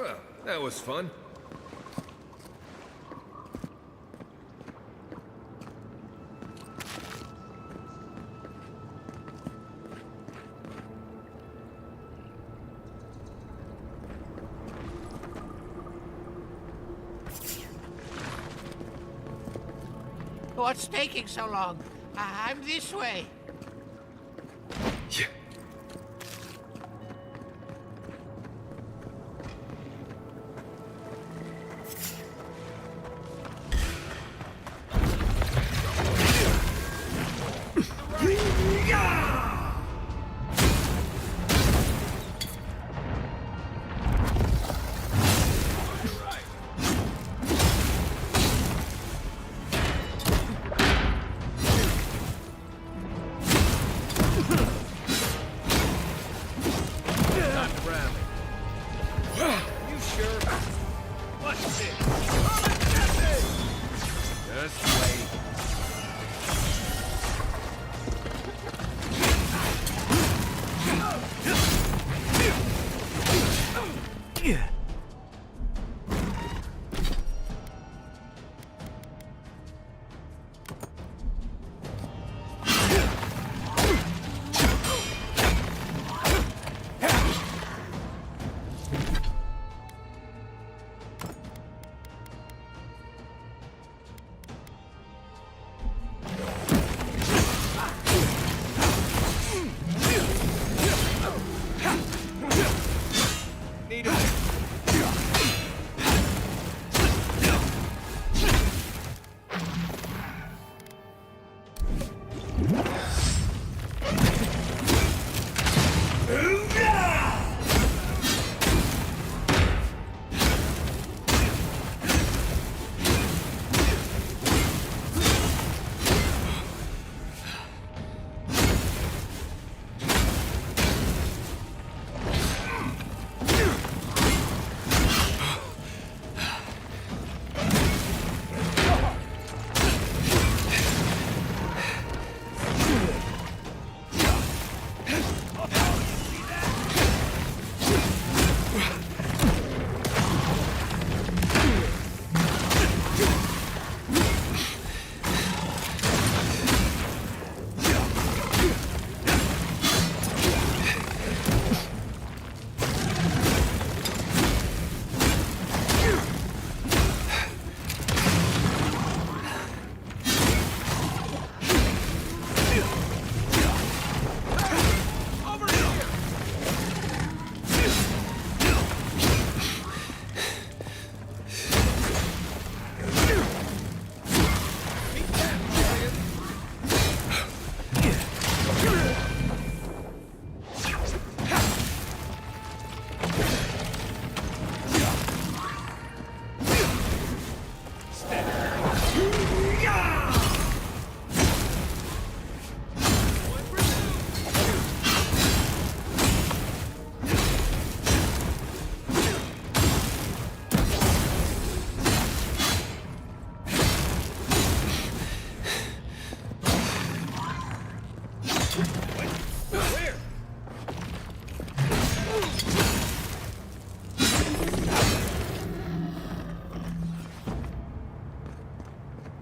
Well, that was fun. What's taking so long? I'm this way. Yeah.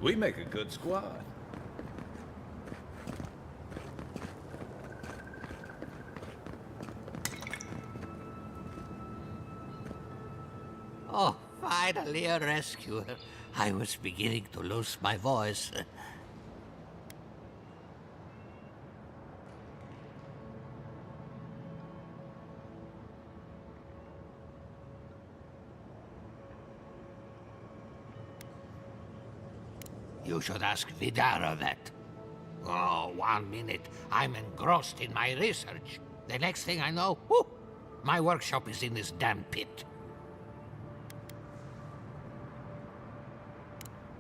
We make a good squad. Oh, finally a rescuer. I was beginning to lose my voice. You should ask Vidara that. Oh, 1 minute, I'm engrossed in my research. The next thing I know, whoo, my workshop is in this damn pit.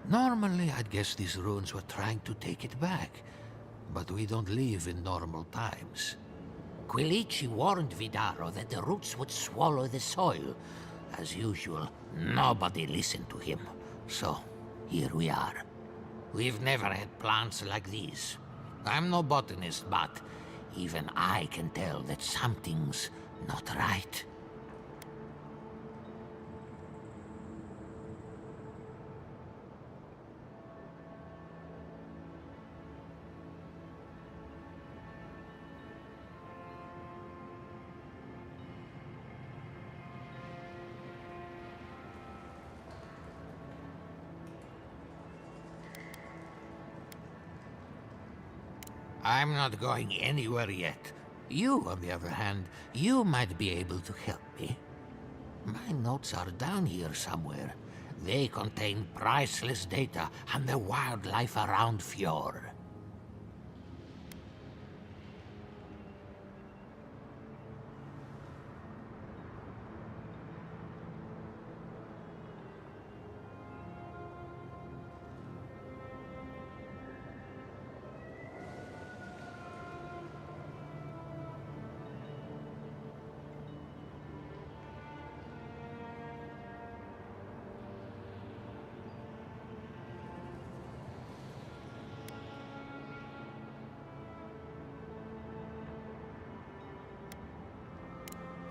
Normally, I'd guess these ruins were trying to take it back. But we don't live in normal times. Quilici warned Vidaro that the roots would swallow the soil. As usual, nobody listened to him. So, here we are. We've never had plants like these. I'm no botanist, but even I can tell that something's not right. I'm not going anywhere yet. You, on the other hand, you might be able to help me. My notes are down here somewhere. They contain priceless data on the wildlife around Fjord.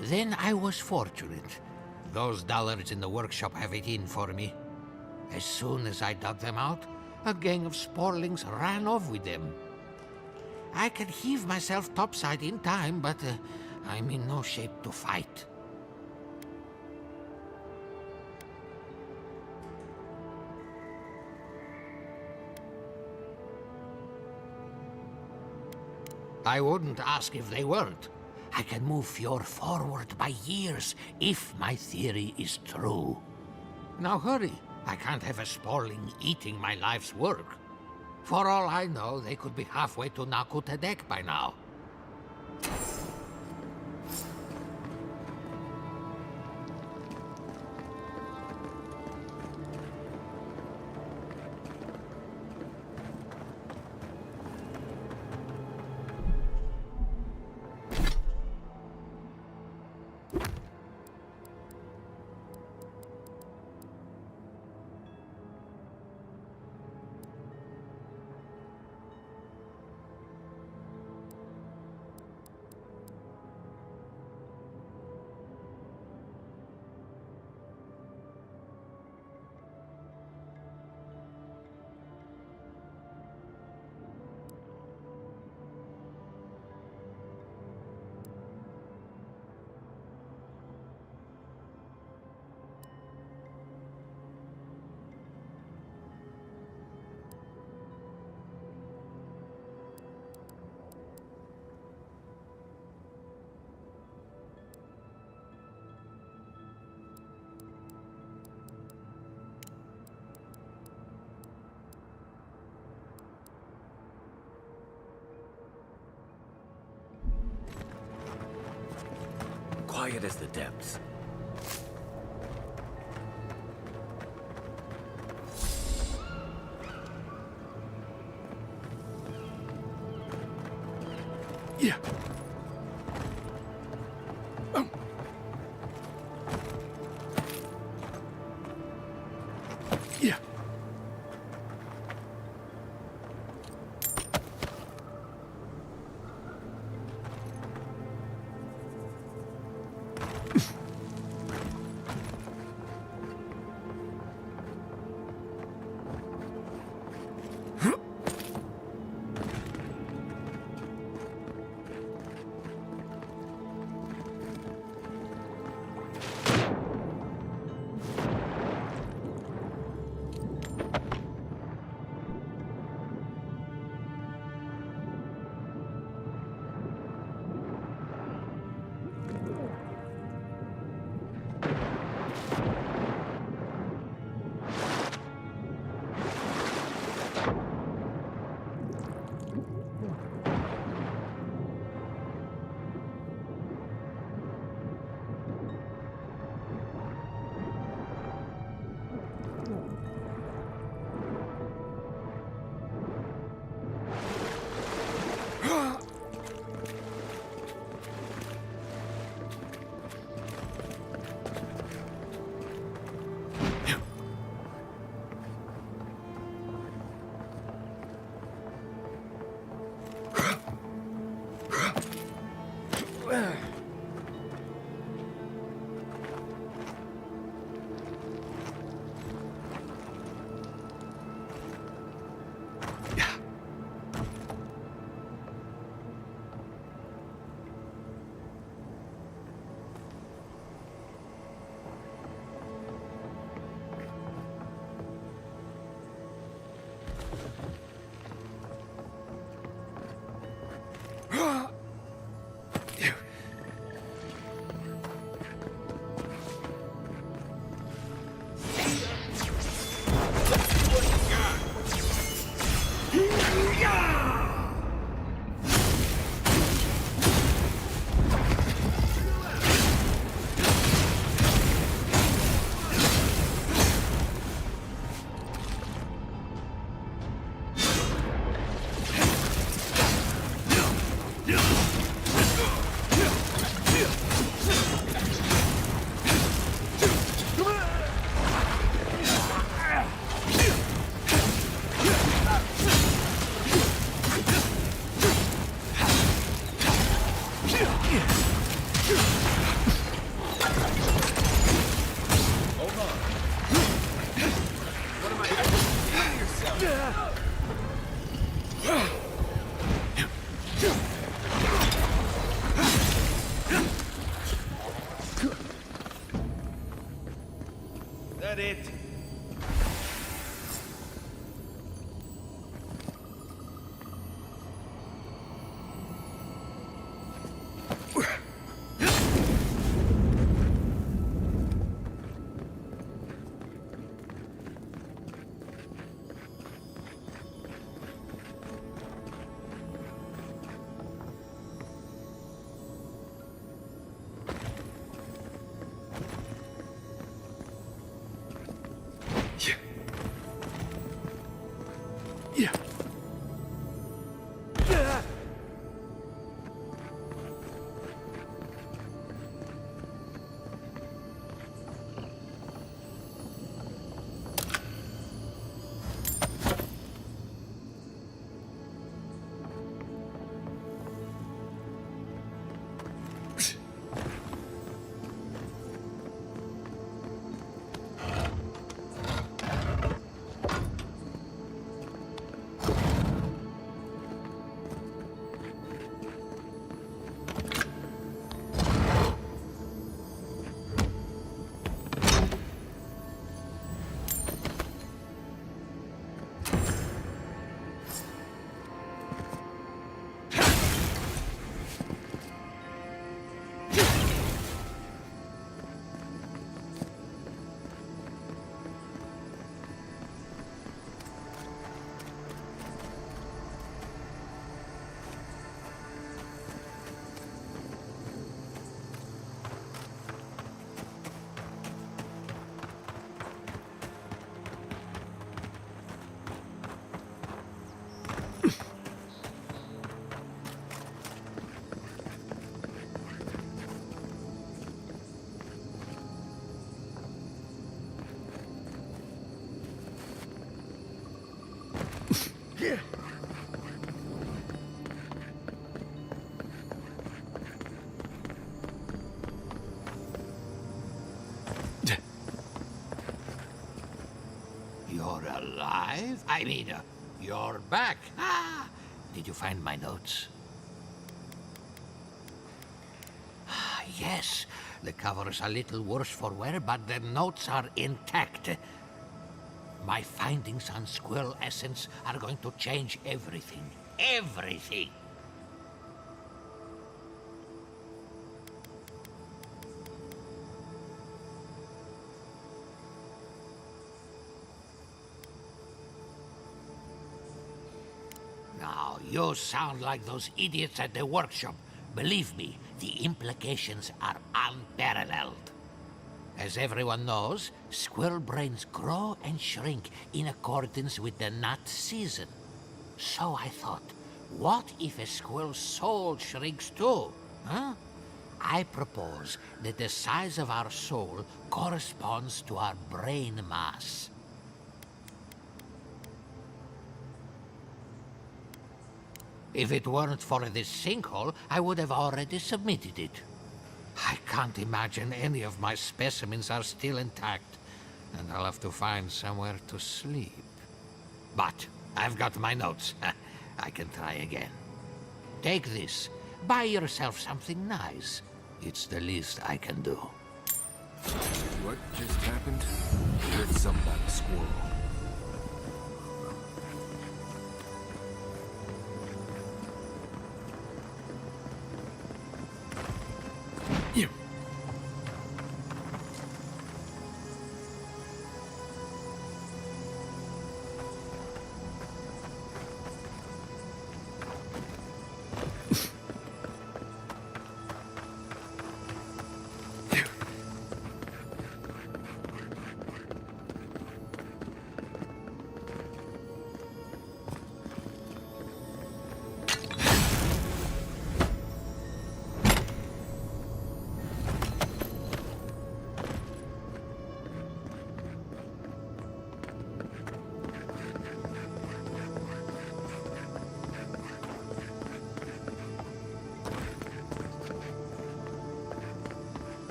Then I was fortunate. Those dollars in the workshop have it in for me. As soon as I dug them out, a gang of sporlings ran off with them. I can heave myself topside in time, but I'm in no shape to fight. I wouldn't ask if they weren't. I can move Fjord forward by years if my theory is true. Now hurry. I can't have a sporling eating my life's work. For all I know, they could be halfway to Nakutadek by now. Quiet as the depths. Yeah. Yeah. That it? Yeah. Yeah. You're alive? I mean, you're back. Ah! Did you find my notes? Ah, yes. The cover's a little worse for wear, but the notes are intact. My findings on squirrel essence are going to change everything. Everything! Now, you sound like those idiots at the workshop. Believe me, the implications are unparalleled. As everyone knows, squirrel brains grow and shrink in accordance with the nut season. So I thought, what if a squirrel's soul shrinks too? Huh? I propose that the size of our soul corresponds to our brain mass. If it weren't for this sinkhole, I would have already submitted it. I can't imagine any of my specimens are still intact, and I'll have to find somewhere to sleep. But I've got my notes. I can try again. Take this. Buy yourself something nice. It's the least I can do. What just happened? I heard something about a squirrel. Yeah.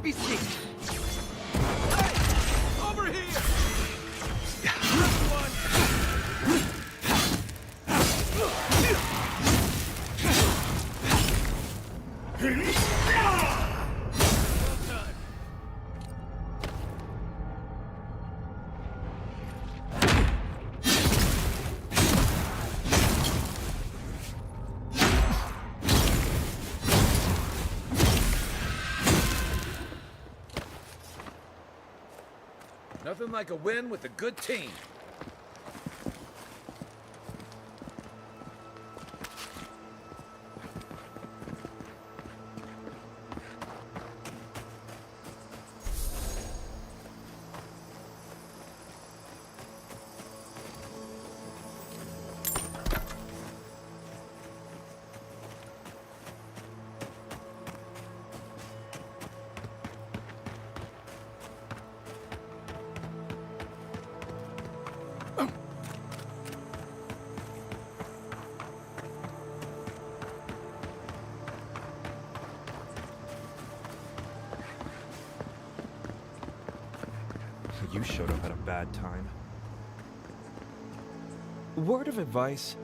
Be sneaky. Hey! Over here! Nothing like a win with a good team. You showed up at a bad time. Word of advice,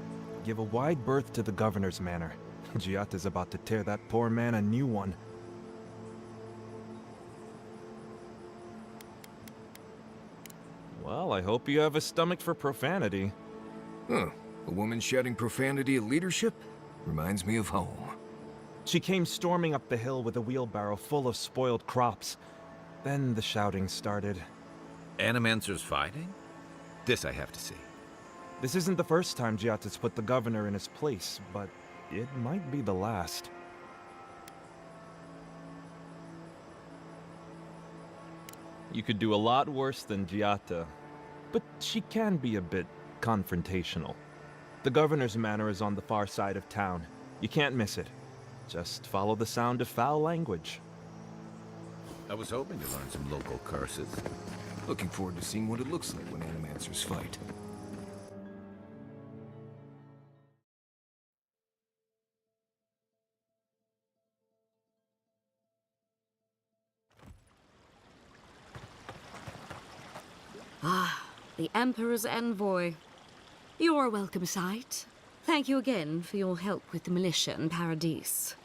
give a wide berth to the governor's manor. Giatta's about to tear that poor man a new one. Well, I hope you have a stomach for profanity. Huh. A woman shouting profanity at leadership? Reminds me of home. She came storming up the hill with a wheelbarrow full of spoiled crops. Then the shouting started. Animancers fighting? This I have to see. This isn't the first time Giatta's put the governor in his place, but it might be the last. You could do a lot worse than Giatta, but she can be a bit confrontational. The governor's manor is on the far side of town. You can't miss it. Just follow the sound of foul language. I was hoping to learn some local curses. Looking forward to seeing what it looks like when Animancers fight. Ah, the Emperor's envoy. You're a welcome sight. Thank you again for your help with the militia in Paradise.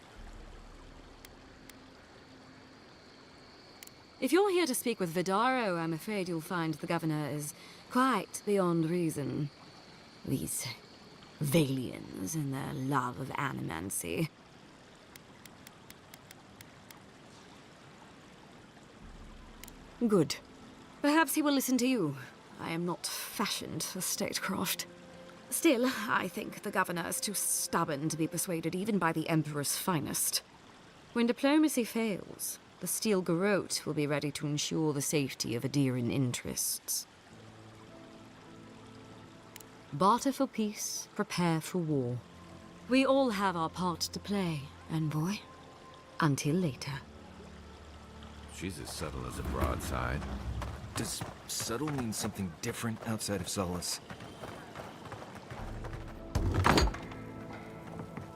If you're here to speak with Vidaro, I'm afraid you'll find the governor is quite beyond reason. These Valians and their love of animancy. Good. Perhaps he will listen to you. I am not fashioned for statecraft. Still, I think the governor is too stubborn to be persuaded even by the Emperor's finest. When diplomacy fails, the Steel Garrote will be ready to ensure the safety of Adiran interests. Barter for peace, prepare for war. We all have our part to play, envoy. Until later. She's as subtle as a broadside. Does subtle mean something different outside of Solace?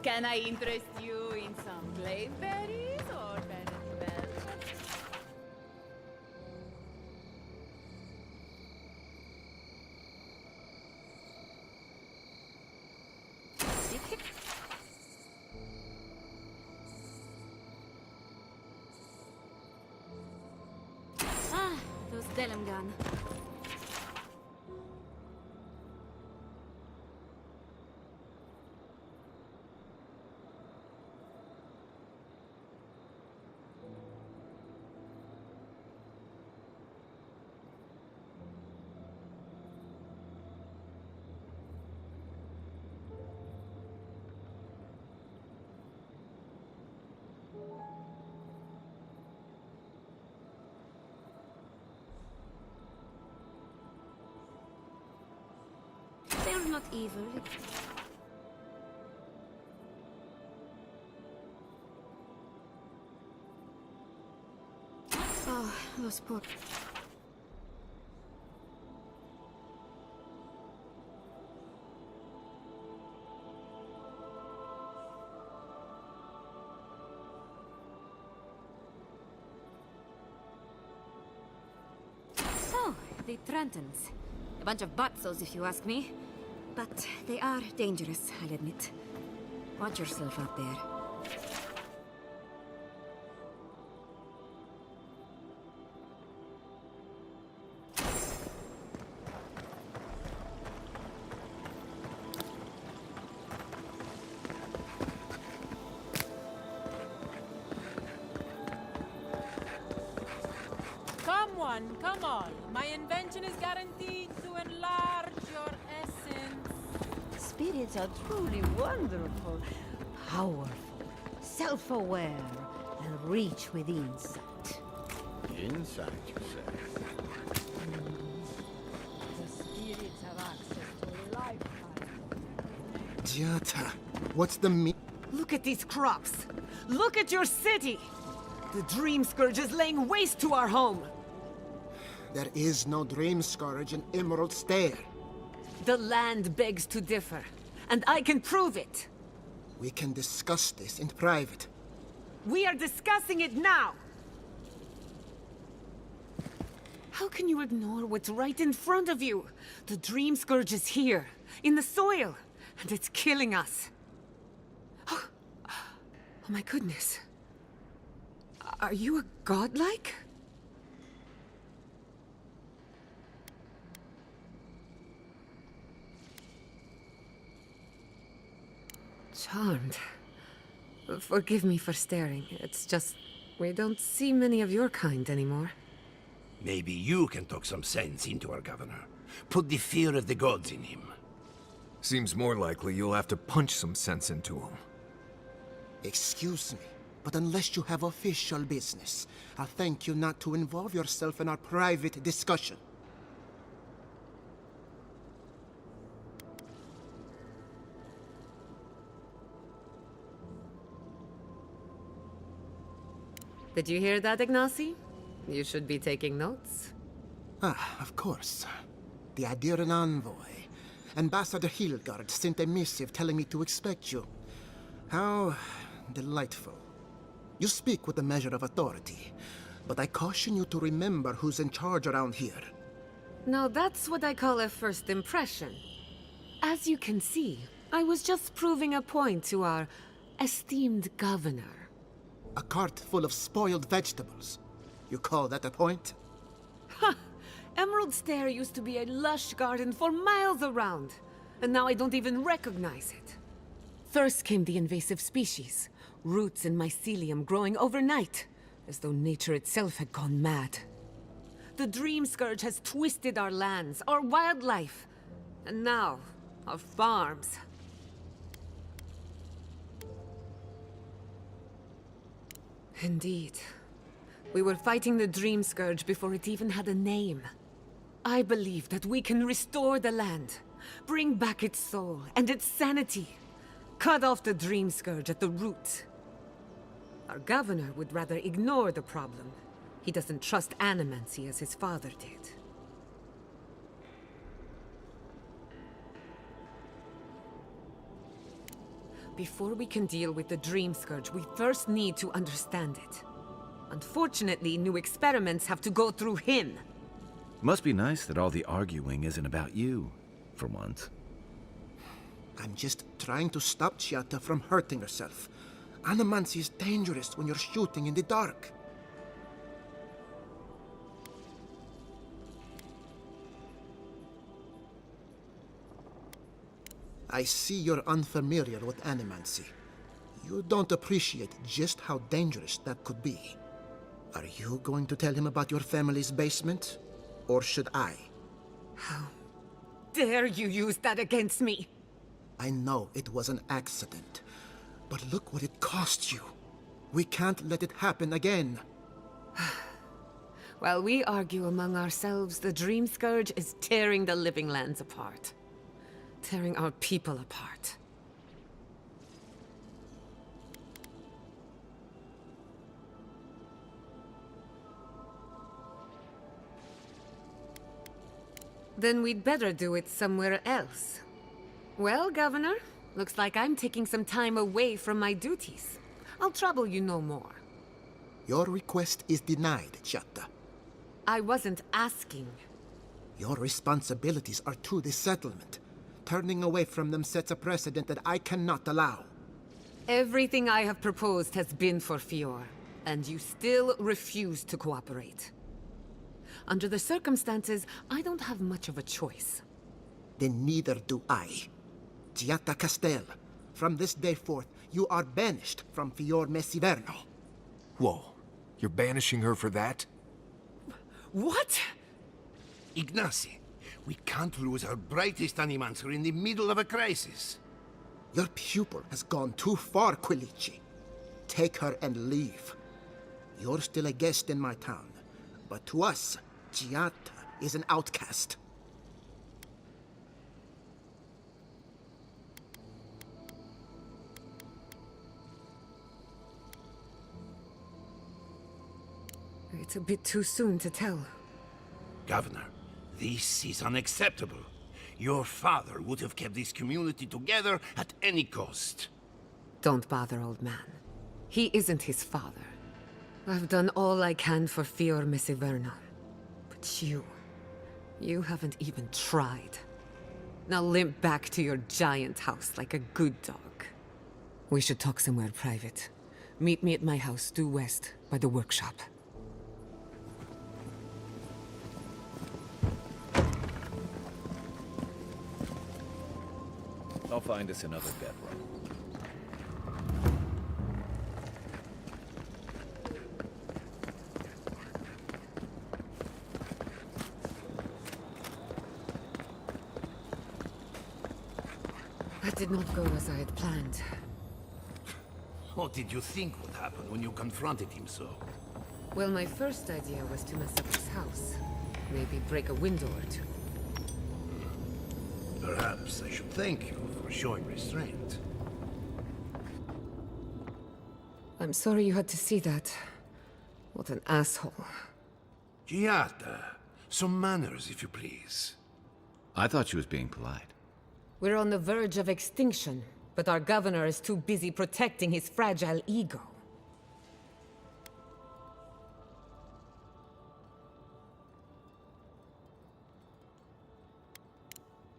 Can I interest you in some bladeberries or banana? Ah, those Delimgan. They're not evil. Oh, those poor... the Trentons. A bunch of butzos, if you ask me. But they are dangerous, I'll admit. Watch yourself out there. Come on. My invention is guaranteed to enlarge your essence. Spirits are truly wonderful, powerful, self-aware, and reach with insight. Insight, you say? The spirits have access to a lifetime. Jata, what's the Look at these crops! Look at your city! The Dream Scourge is laying waste to our home! There is no Dream Scourge in Emerald Stair. The land begs to differ, and I can prove it! We can discuss this in private. We are discussing it now! How can you ignore what's right in front of you? The Dream Scourge is here, in the soil, and it's killing us. Oh my goodness. Are you a godlike? Charmed. Forgive me for staring. It's just, we don't see many of your kind anymore. Maybe you can talk some sense into our governor. Put the fear of the gods in him. Seems more likely you'll have to punch some sense into him. Excuse me, but unless you have official business, I'll thank you not to involve yourself in our private discussion. Did you hear that, Ignacy? You should be taking notes. Ah, of course. The Adiran envoy. Ambassador Hilgard sent a missive telling me to expect you. How delightful. You speak with a measure of authority, but I caution you to remember who's in charge around here. Now that's what I call a first impression. As you can see, I was just proving a point to our esteemed governor. A cart full of spoiled vegetables. You call that a point? Ha! Emerald Stair used to be a lush garden for miles around, and now I don't even recognize it. First came the invasive species, roots and mycelium growing overnight, as though nature itself had gone mad. The Dream Scourge has twisted our lands, our wildlife, and now, our farms. Indeed. We were fighting the Dream Scourge before it even had a name. I believe that we can restore the land, bring back its soul and its sanity, cut off the Dream Scourge at the root. Our governor would rather ignore the problem. He doesn't trust animancy as his father did. Before we can deal with the Dream Scourge, we first need to understand it. Unfortunately, new experiments have to go through him. Must be nice that all the arguing isn't about you, for once. I'm just trying to stop Chiata from hurting herself. Animancy is dangerous when you're shooting in the dark. I see you're unfamiliar with animancy. You don't appreciate just how dangerous that could be. Are you going to tell him about your family's basement? Or should I? How dare you use that against me? I know it was an accident, but look what it cost you. We can't let it happen again. While we argue among ourselves, the Dream Scourge is tearing the living lands apart. Tearing our people apart. Then we'd better do it somewhere else. Well, Governor, looks like I'm taking some time away from my duties. I'll trouble you no more. Your request is denied, Chiata. I wasn't asking. Your responsibilities are to the settlement. Turning away from them sets a precedent that I cannot allow. Everything I have proposed has been for Fior, and you still refuse to cooperate. Under the circumstances, I don't have much of a choice. Then neither do I. Giatta Castel, from this day forth, you are banished from Fior Messiverno. Whoa. You're banishing her for that? What? Ignacy, we can't lose our brightest animancer in the middle of a crisis. Your pupil has gone too far, Quilici. Take her and leave. You're still a guest in my town, but to us, Giatta is an outcast. It's a bit too soon to tell. Governor, this is unacceptable. Your father would have kept this community together at any cost. Don't bother, old man. He isn't his father. I've done all I can for Fior Messiverno. But you haven't even tried. Now limp back to your giant house like a good dog. We should talk somewhere private. Meet me at my house due west, by the workshop. I'll find us another bedroom. That did not go as I had planned. What did you think would happen when you confronted him so? Well, my first idea was to mess up his house. Maybe break a window or two. Perhaps I should thank you for showing restraint. I'm sorry you had to see that. What an asshole. Giatta, some manners, if you please. I thought she was being polite. We're on the verge of extinction, but our governor is too busy protecting his fragile ego.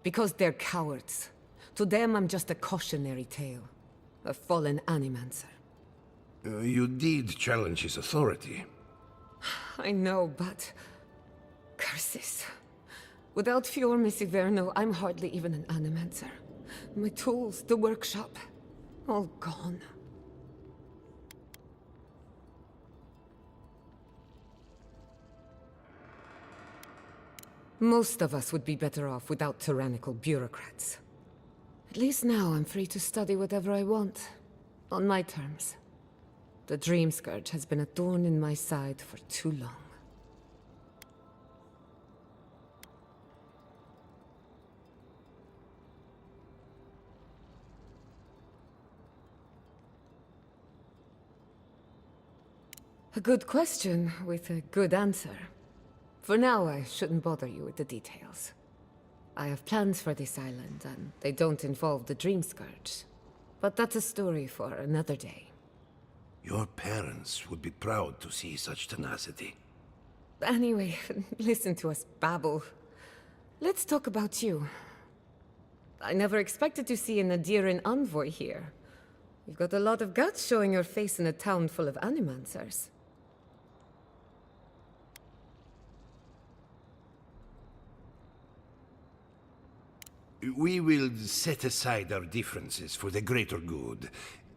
Because they're cowards. To them, I'm just a cautionary tale. A fallen animancer. You did challenge his authority. I know, but... curses. Without Fior Messiverno, I'm hardly even an animancer. My tools, the workshop, all gone. Most of us would be better off without tyrannical bureaucrats. At least now I'm free to study whatever I want. On my terms. The Dream Scourge has been a thorn in my side for too long. A good question with a good answer. For now, I shouldn't bother you with the details. I have plans for this island, and they don't involve the Dream Scourge. But that's a story for another day. Your parents would be proud to see such tenacity. Anyway, listen to us babble. Let's talk about you. I never expected to see an Adiran envoy here. You've got a lot of guts showing your face in a town full of animancers. We will set aside our differences for the greater good,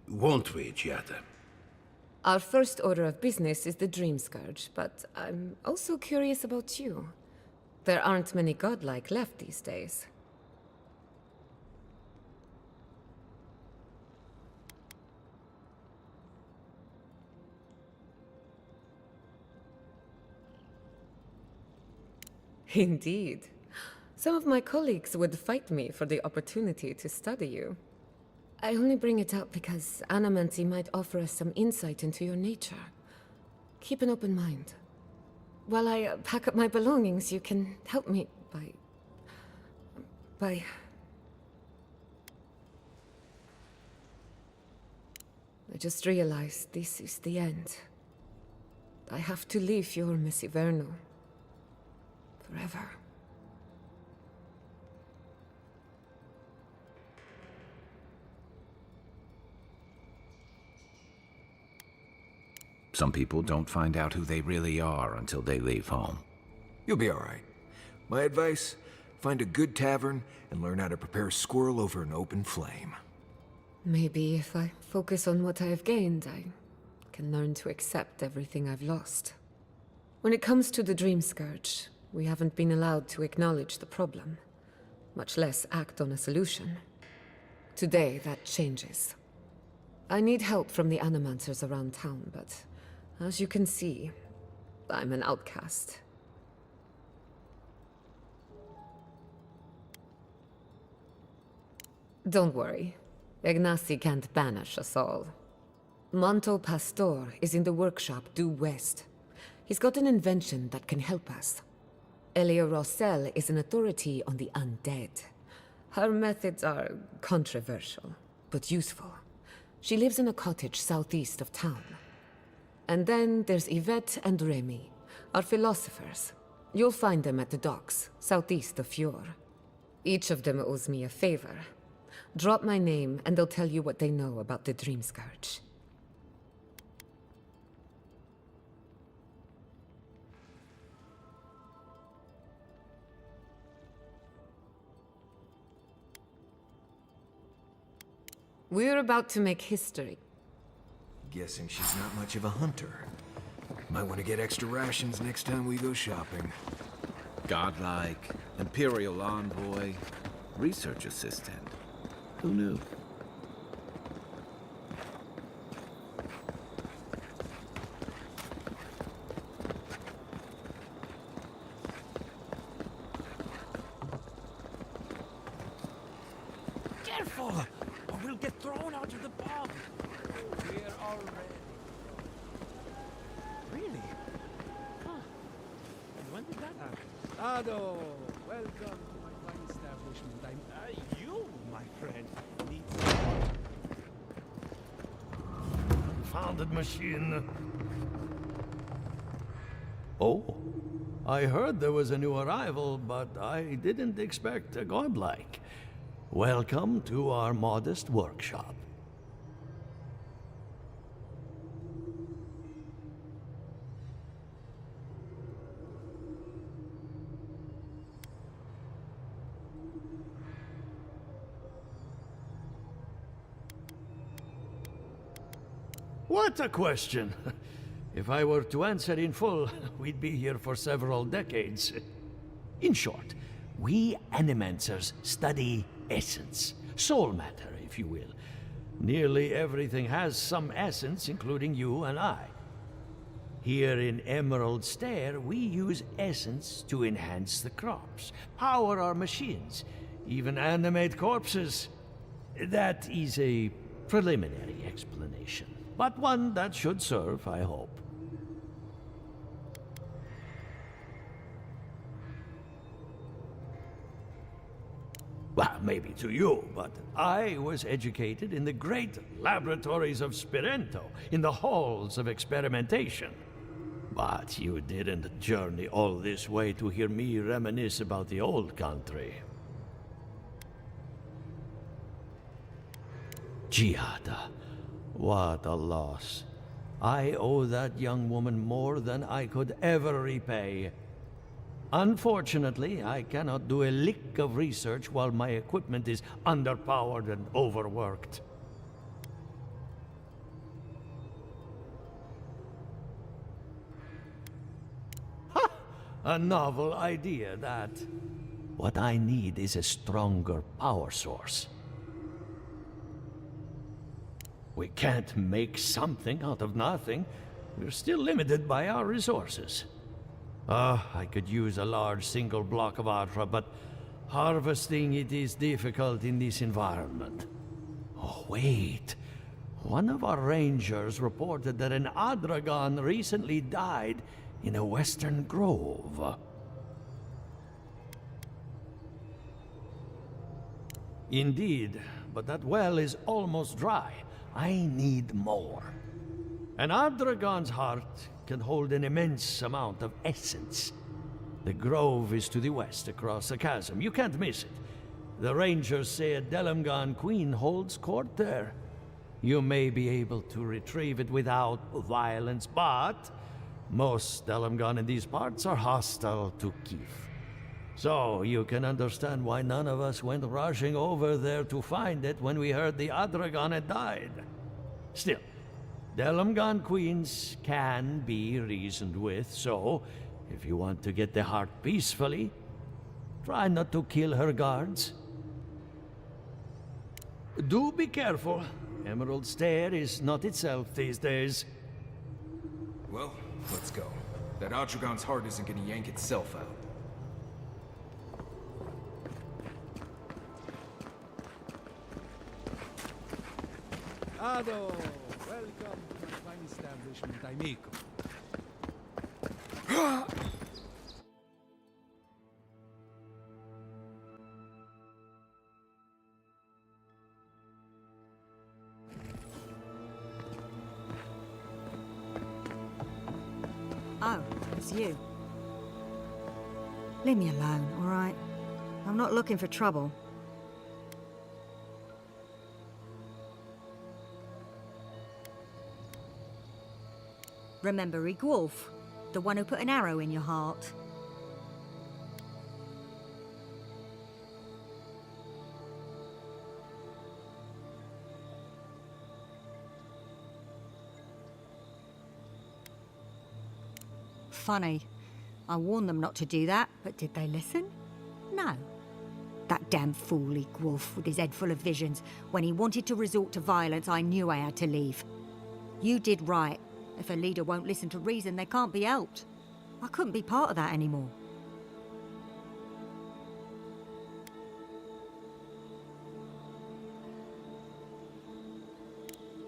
won't we, Giatta? Our first order of business is the Dream Scourge, but I'm also curious about you. There aren't many godlike left these days. Indeed. Some of my colleagues would fight me for the opportunity to study you. I only bring it up because Animancy might offer us some insight into your nature. Keep an open mind. While I pack up my belongings, you can help me by... I just realized this is the end. I have to leave your Messiverno. Forever. Some people don't find out who they really are until they leave home. You'll be all right. My advice, find a good tavern and learn how to prepare a squirrel over an open flame. Maybe if I focus on what I have gained, I can learn to accept everything I've lost. When it comes to the Dream Scourge, we haven't been allowed to acknowledge the problem, much less act on a solution. Today, that changes. I need help from the animancers around town, but as you can see, I'm an outcast. Don't worry. Ignacy can't banish us all. Manto Pastor is in the workshop due west. He's got an invention that can help us. Elia Rossell is an authority on the undead. Her methods are controversial, but useful. She lives in a cottage southeast of town. And then there's Yvette and Remy, our philosophers. You'll find them at the docks, southeast of Fjord. Each of them owes me a favor. Drop my name, and they'll tell you what they know about the Dream Scourge. We're about to make history. Guessing she's not much of a hunter. Might want to get extra rations next time we go shopping. Godlike, Imperial Envoy, Research Assistant. Who knew? Careful, or we'll get thrown out of the pub. We're all ready. Really? Huh. And when did that happen? Ado, welcome to my fine establishment. You, my friend, need founded machine. Oh, I heard there was a new arrival, but I didn't expect a godlike. Welcome to our modest workshop. What a question! If I were to answer in full, we'd be here for several decades. In short, we Animancers study essence, soul matter, if you will. Nearly everything has some essence, including you and I. Here in Emerald Stair, we use essence to enhance the crops, power our machines, even animate corpses. That is a preliminary explanation, but one that should serve, I hope. Well, maybe to you, but I was educated in the great laboratories of Spirento, in the halls of experimentation. But you didn't journey all this way to hear me reminisce about the old country. Giada, what a loss. I owe that young woman more than I could ever repay. Unfortunately, I cannot do a lick of research while my equipment is underpowered and overworked. Ha! A novel idea, that. What I need is a stronger power source. We can't make something out of nothing. We're still limited by our resources. I could use a large single block of Atra, but harvesting it is difficult in this environment. Oh, wait. One of our rangers reported that an Adragon recently died in a western grove. Indeed, but that well is almost dry. I need more. An Adragon's heart can hold an immense amount of essence. The grove is to the west, across the chasm. You can't miss it. The rangers say a Delamgan queen holds court there. You may be able to retrieve it without violence, but most Delmgon in these parts are hostile to Kiev. So you can understand why none of us went rushing over there to find it when we heard the Adragon had died. Still, Delmgon queens can be reasoned with, so if you want to get the heart peacefully, try not to kill her guards. Do be careful. Emerald Stair is not itself these days. Well, let's go. That Adragon's heart isn't gonna yank itself out. Ado! Welcome to my fine establishment, amico. Oh, it's you. Leave me alone, all right? I'm not looking for trouble. Remember Igwolf, the one who put an arrow in your heart? Funny. I warned them not to do that, but did they listen? No. That damn fool Igwolf with his head full of visions. When he wanted to resort to violence, I knew I had to leave. You did right. If a leader won't listen to reason, they can't be helped. I couldn't be part of that anymore.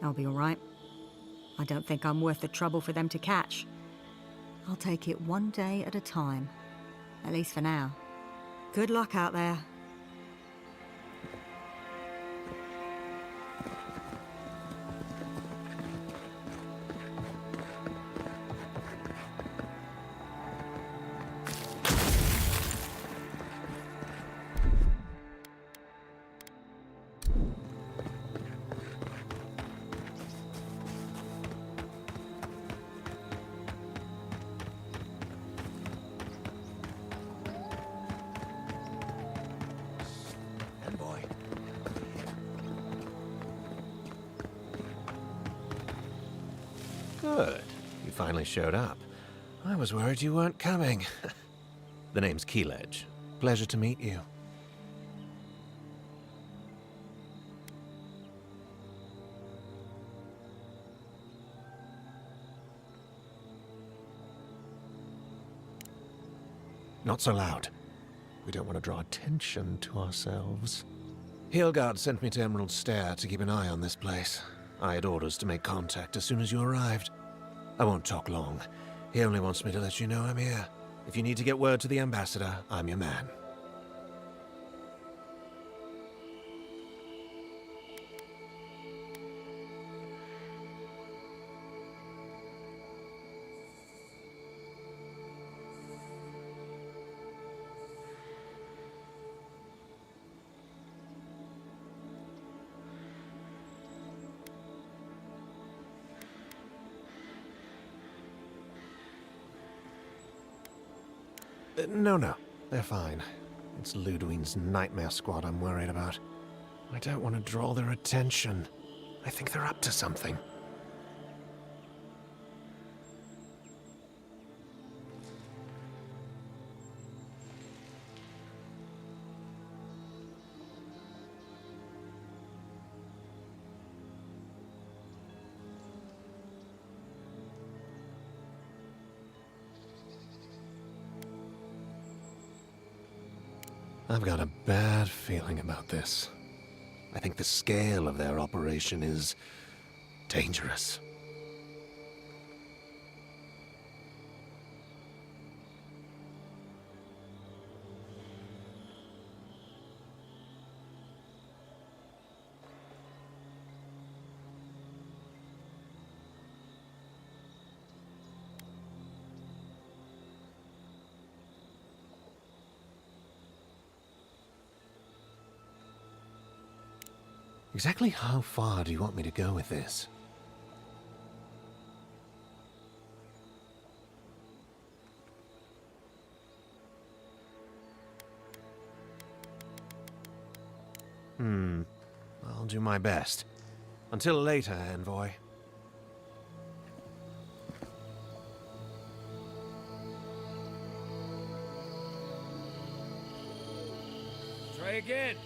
I'll be all right. I don't think I'm worth the trouble for them to catch. I'll take it one day at a time. At least for now. Good luck out there. Good. You finally showed up. I was worried you weren't coming. The name's Keeledge. Pleasure to meet you. Not so loud. We don't want to draw attention to ourselves. Hilgard sent me to Emerald Stair to keep an eye on this place. I had orders to make contact as soon as you arrived. I won't talk long. He only wants me to let you know I'm here. If you need to get word to the ambassador, I'm your man. No. They're fine. It's Ludwine's nightmare squad I'm worried about. I don't want to draw their attention. I think they're up to something. I've got a bad feeling about this. I think the scale of their operation is dangerous. Exactly how far do you want me to go with this? I'll do my best. Until later, envoy. Try again.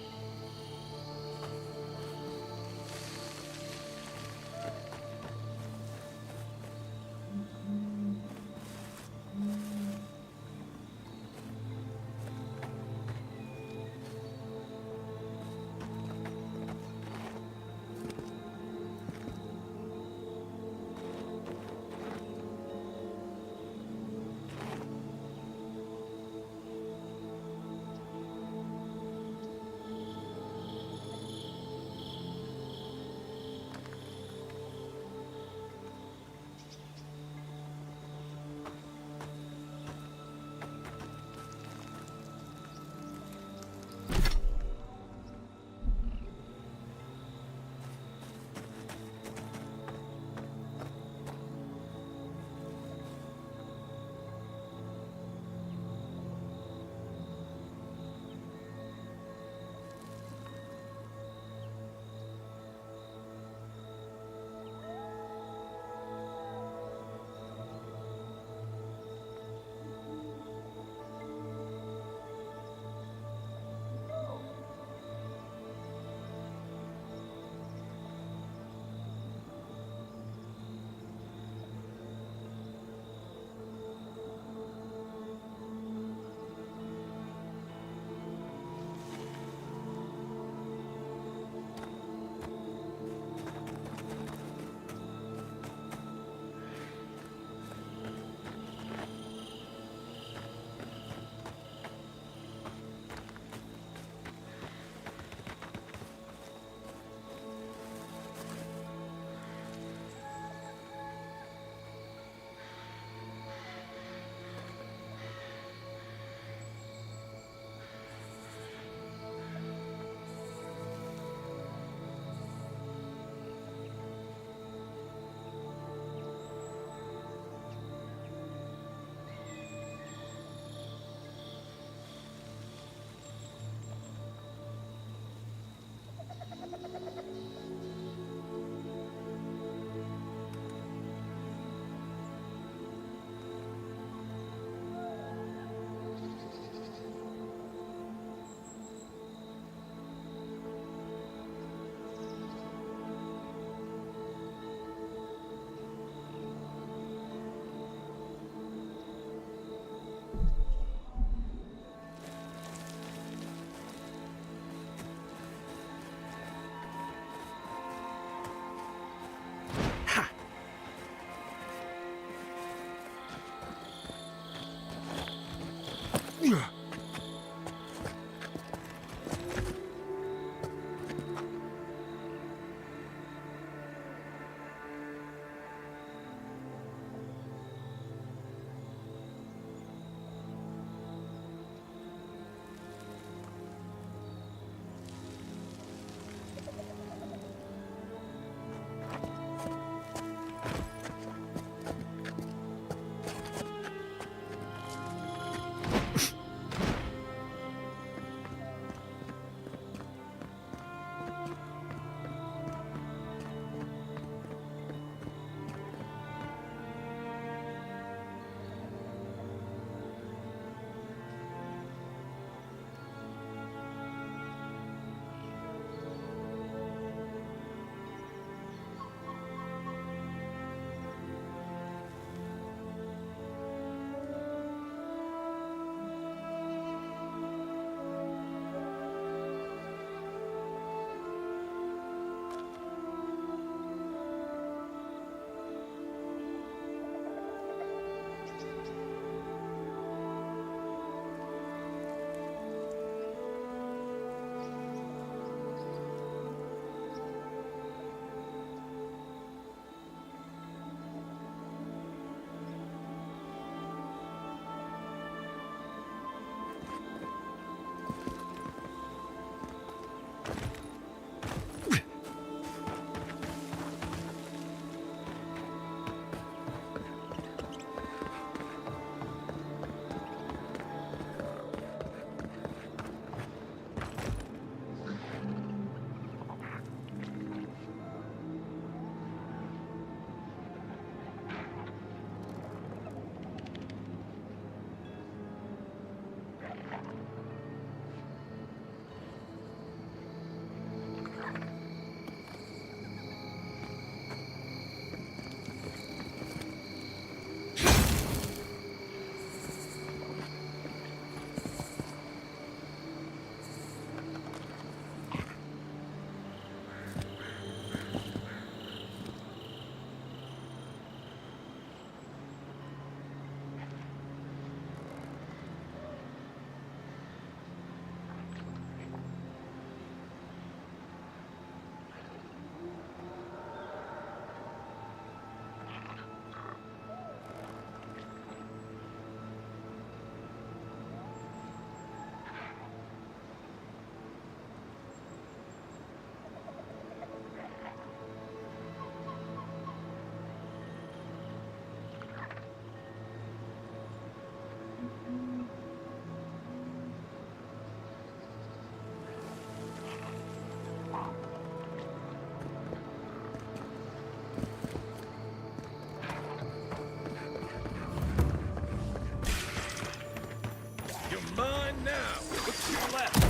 time now. Look to your left.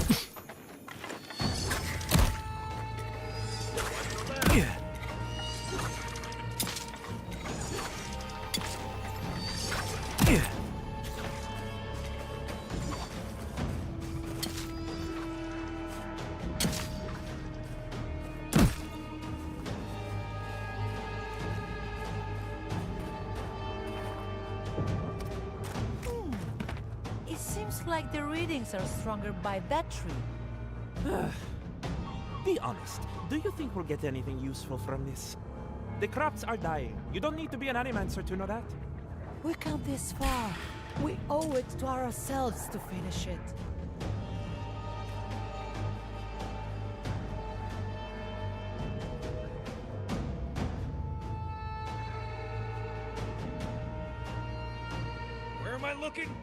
It seems like the readings are stronger by that tree. Be honest. Do you think we'll get anything useful from this? The crops are dying. You don't need to be an animancer to know that. We come this far. We owe it to ourselves to finish it. Where am I looking?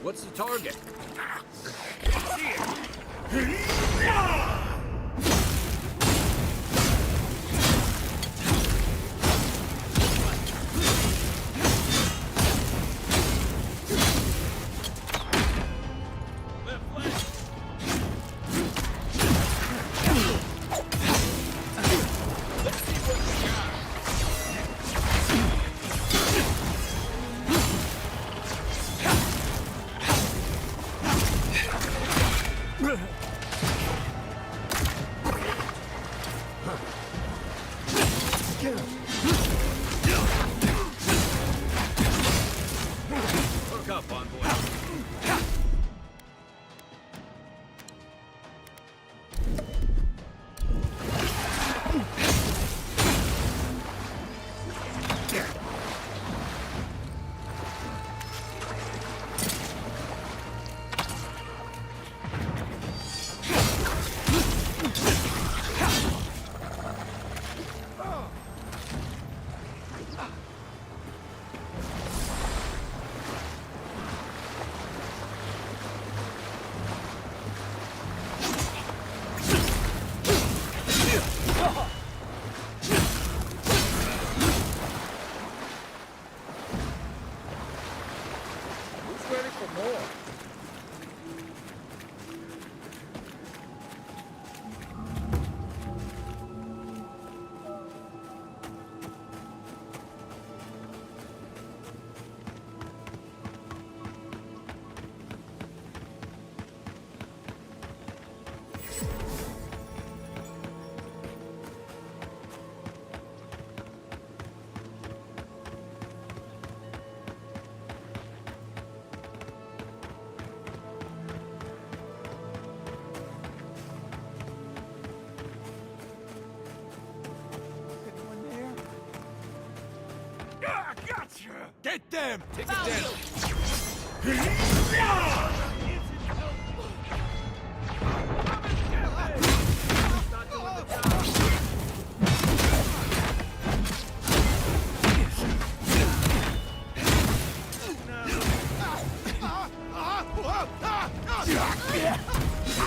What's the target? Hook up, envoy. them! Take it down! You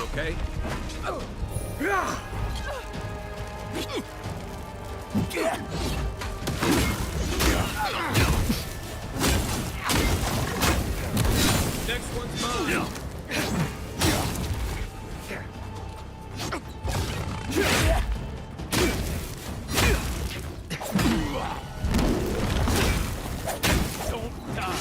okay? Next one's mine. Don't die.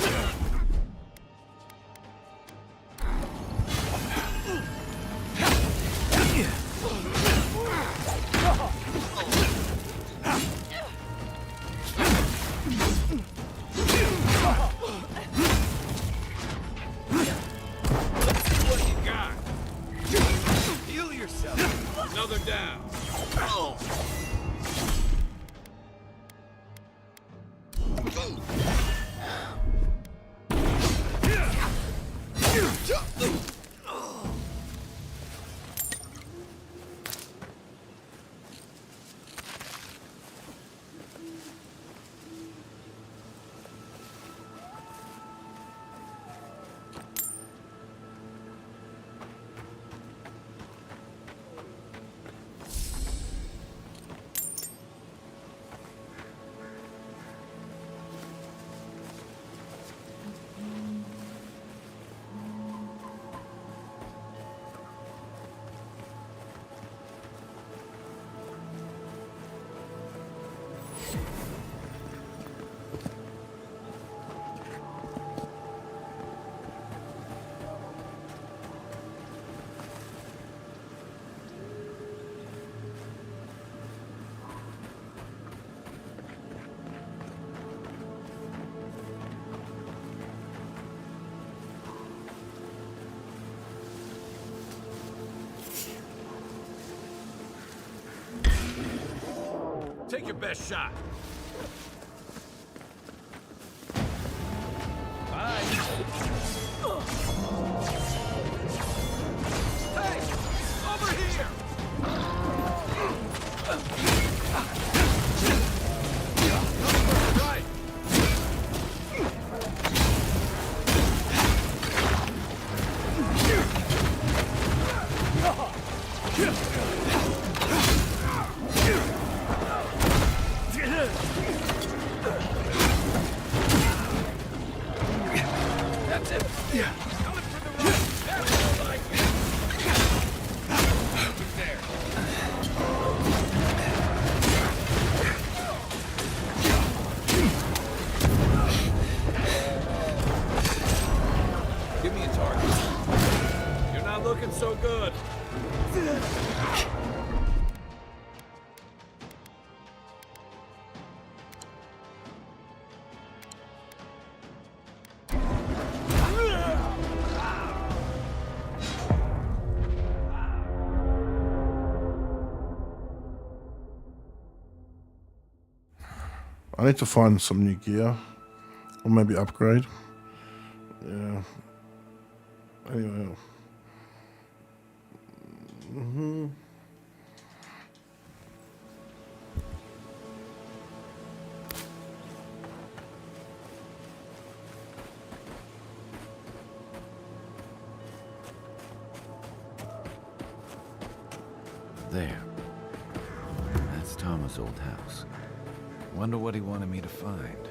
Another down. Take your best shot. Bye. Hey! Over here! Right. That's it. Yeah. Coming for the run. That's more like it. There. Give me a target. You're not looking so good. I need to find some new gear, or maybe upgrade. Yeah. Anyway. There. That's Tama's old house. Wonder what he wanted me to find.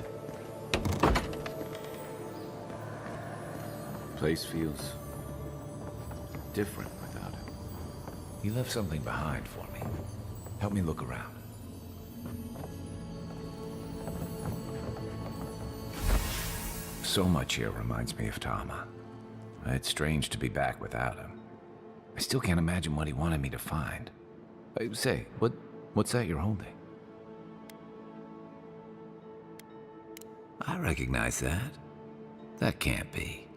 Place feels different without him. He left something behind for me. Help me look around. So much here reminds me of Tama. It's strange to be back without him. I still can't imagine what he wanted me to find. Say, what's that you're holding? I recognize that. That can't be.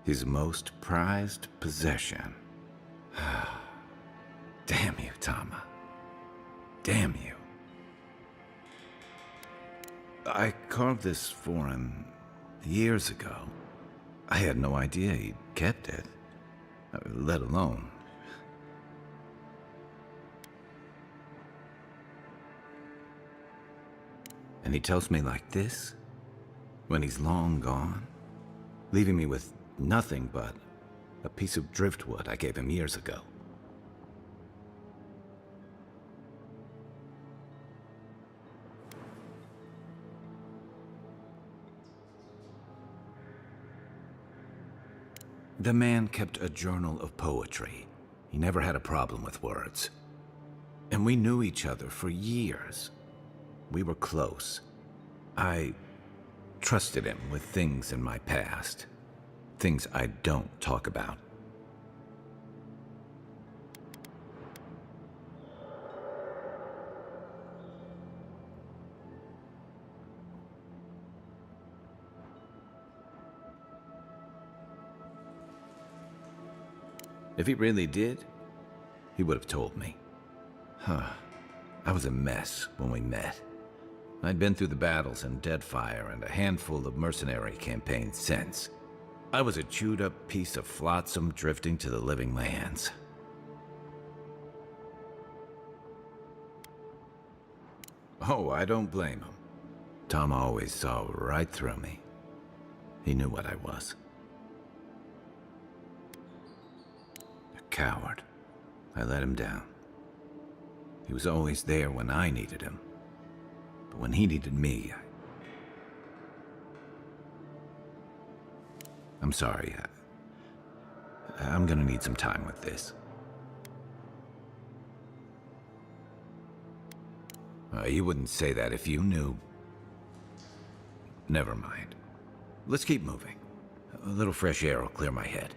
His most prized possession. Damn you, Tama. Damn you. I carved this for him years ago. I had no idea he'd kept it, let alone. And he tells me like this, when he's long gone, leaving me with nothing but a piece of driftwood I gave him years ago. The man kept a journal of poetry. He never had a problem with words. And we knew each other for years. We were close. I trusted him with things in my past. Things I don't talk about. If he really did, he would have told me. I was a mess when we met. I'd been through the battles in Deadfire and a handful of mercenary campaigns since. I was a chewed-up piece of flotsam drifting to the living lands. Oh, I don't blame him. Tom always saw right through me. He knew what I was. A coward. I let him down. He was always there when I needed him. But when he needed me, I'm sorry. I'm gonna need some time with this. You wouldn't say that if you knew. Never mind. Let's keep moving. A little fresh air will clear my head.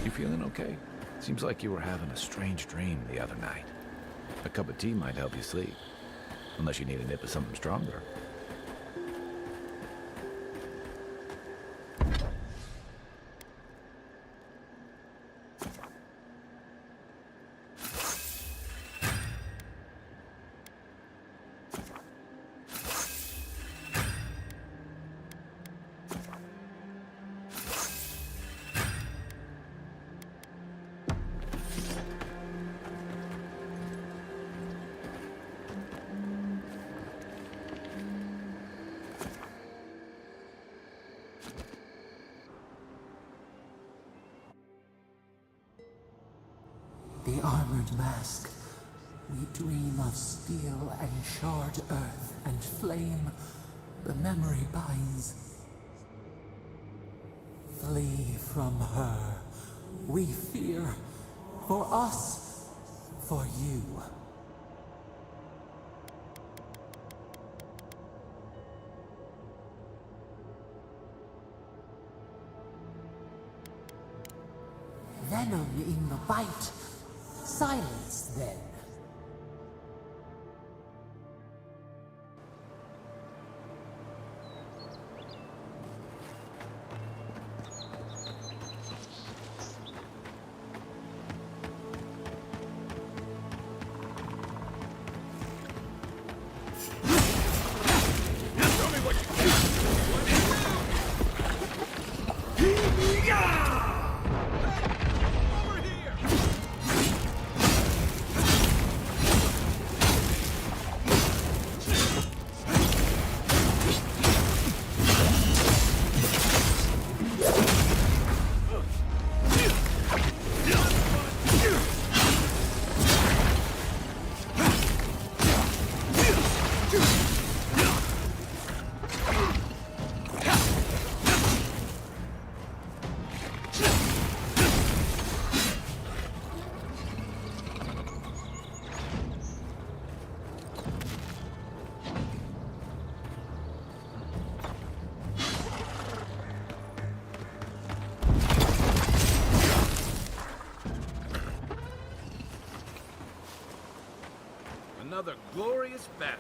You feeling okay? Seems like you were having a strange dream the other night. A cup of tea might help you sleep. Unless you need a nip of something stronger. The armored mask. We dream of steel and shard earth and flame. The memory binds. Flee from her. We fear. For us. For you. Venom in the bite. Silence, then. Another glorious battle.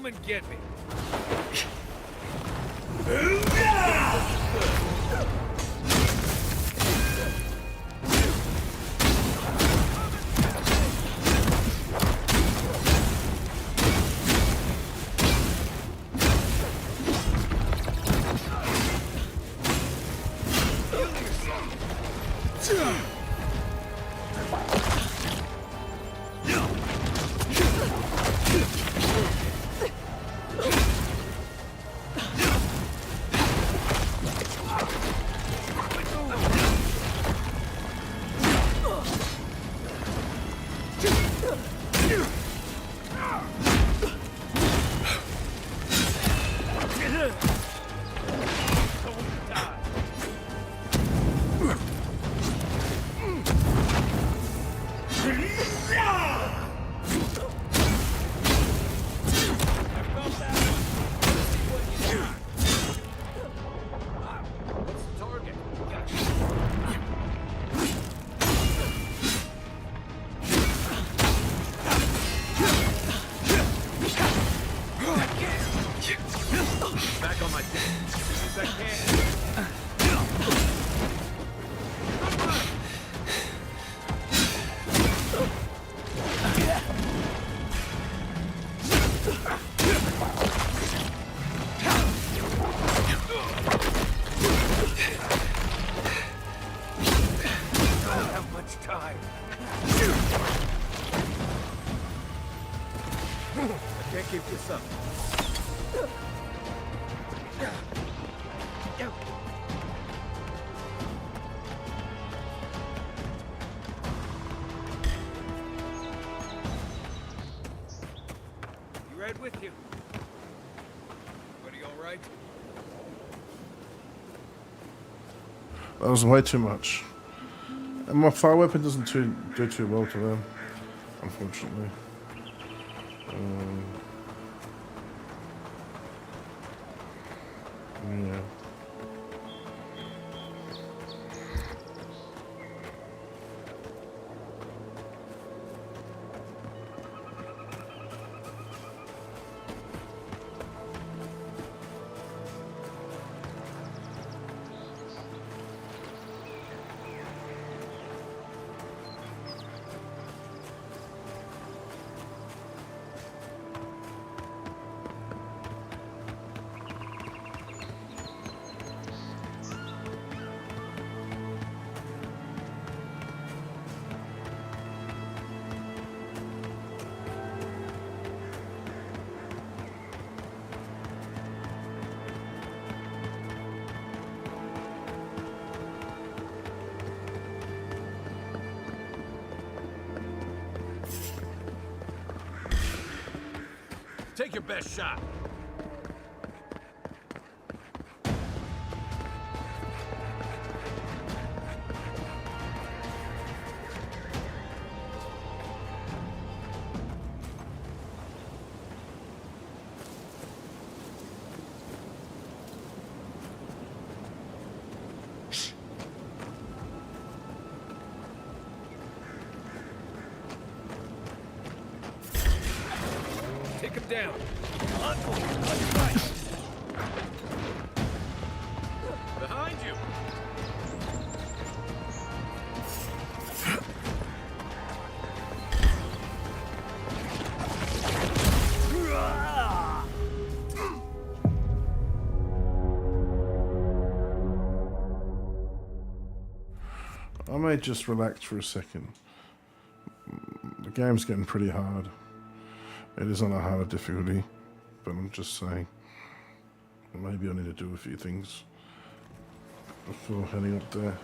Come and get me. Back on my feet as soon as I can. Don't have much time. I can't keep this up. You right with you? Everybody all right? That was way too much. And my fire weapon doesn't do too well to them, unfortunately. Yeah. Take your best shot. Take him down. Behind you. I may just relax for a second. The game's getting pretty hard. It is on a harder difficulty, but I'm just saying, maybe I need to do a few things before heading up there.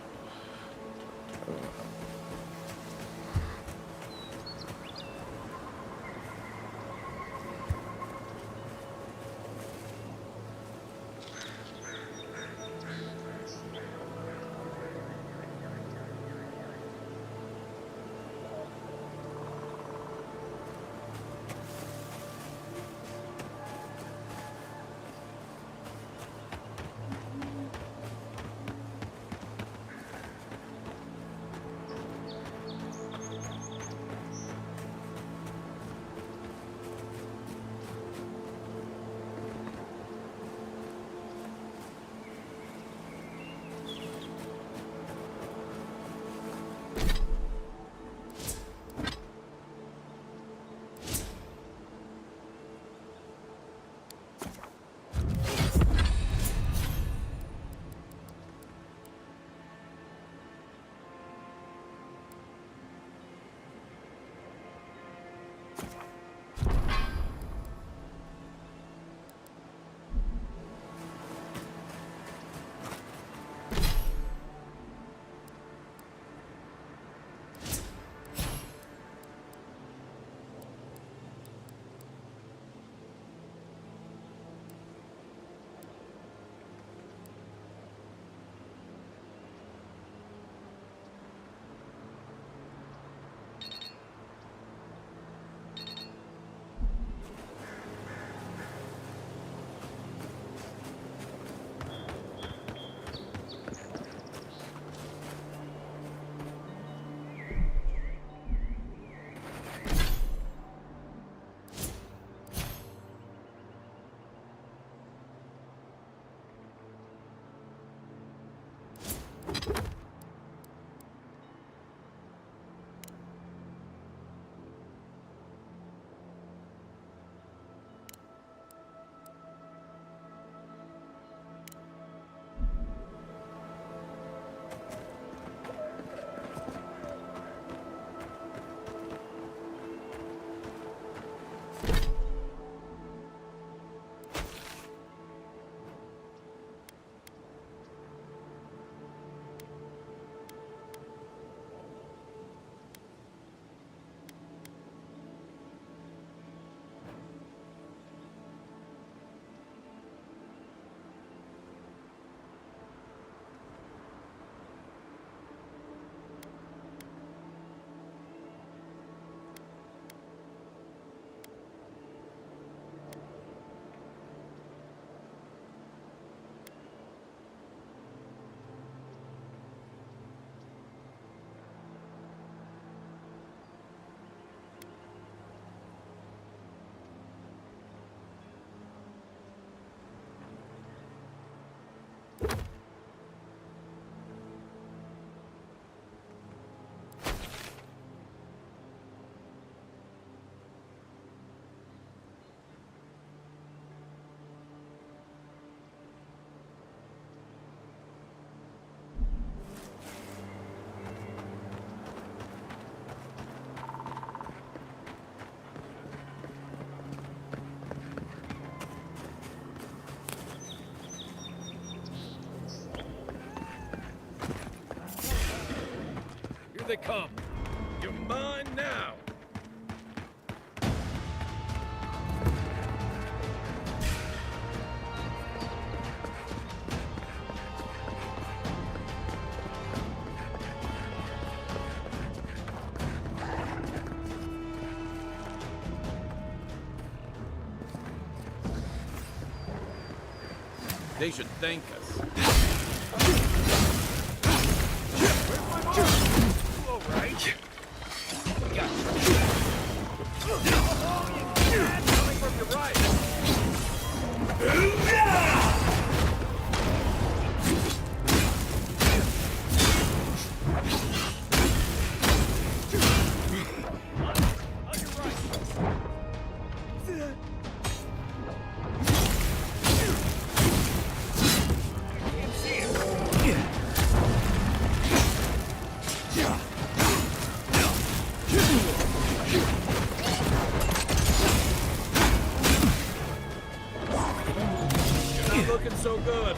they come. You're mine now. They should thank us. All right. Coming from your right. Looking so good.